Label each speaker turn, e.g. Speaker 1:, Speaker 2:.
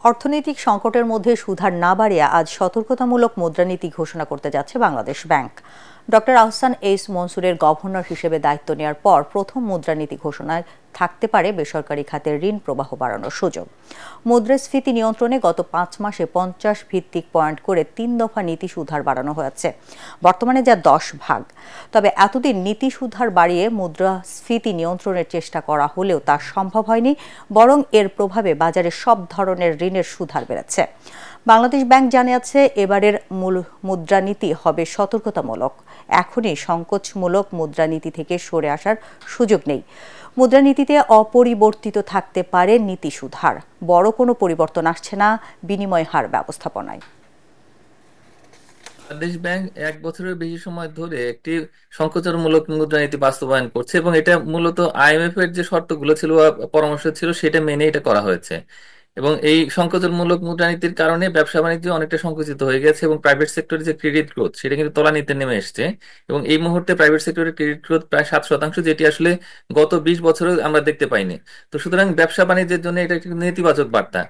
Speaker 1: অর্থনৈতিক সংকটের মধ্যে সুদহার না বাড়িয়ে আজ সতর্কতামূলক মুদ্রানীতি ঘোষণা করতে যাচ্ছে বাংলাদেশ ব্যাংক। ডক্টর আহসান এইস মনসুরের গভর্নর হিসেবে দায়িত্ব নেওয়ার পর প্রথম মুদ্রানীতি ঘোষণায় থাকতে পারে বেসরকারি খাতের ঋণ প্রবাহ বাড়ানোর সুযোগ। মুদ্রাস্ফীতি নিয়ন্ত্রণে গত 5 মাসে 50 ভিত্তিক পয়েন্ট করে 3 দফা নীতি সুদহার বাড়ানো হয়েছে, বর্তমানে যা 10 ভাগ। তবে এতদিন নীতি সুদহার বাড়িয়ে মুদ্রাস্ফীতি নিয়ন্ত্রণের চেষ্টা করা হলেও তা সম্ভব হয়নি, বরং এর প্রভাবে বাজারে সব ধরনের ঋণের সুদহার বেড়েছে। বাংলাদেশ ব্যাংক জানিয়েছে, এবারের মূল মুদ্রানীতি হবে সতর্কতামূলক। এখনই সংকোচমূলক মুদ্রানীতি থেকে সরে আসার সুযোগ নেই। মুদ্রানীতিতে অপরিবর্তিত থাকতে পারে নীতি সুদহার। বড় কোনো পরিবর্তন আসছে না বিনিময় হার ব্যবস্থাপনায়।
Speaker 2: বাংলাদেশ ব্যাংক 1 বছরের বেশি সময় ধরে একটি সংকোচনমূলক মুদ্রানীতি বাস্তবায়ন করছে এবং এটা মূলত আইএমএফ এর যে শর্তগুলো ছিল বা পরামর্শ ছিল সেটা মেনে এটা করা হয়েছে। এবং এই সংকোচনমূলক মুদ্রানীতির কারণে ব্যবসা বাণিজ্য অনেকটা সংকুচিত হয়ে গেছে এবং প্রাইভেট সেক্টরের যে ক্রেডিট গ্রোথ সেটা কিন্তু তলানিতে নেমে এসেছে। এবং এই মুহূর্তে প্রাইভেট সেক্টরের ক্রেডিট গ্রোথ প্রায় 7%, যেটি আসলে গত 20 বছরে আমরা দেখতে পাইনি। তো সুতরাং ব্যবসা বাণিজ্যের জন্য এটা একটি নেতিবাচক বার্তা।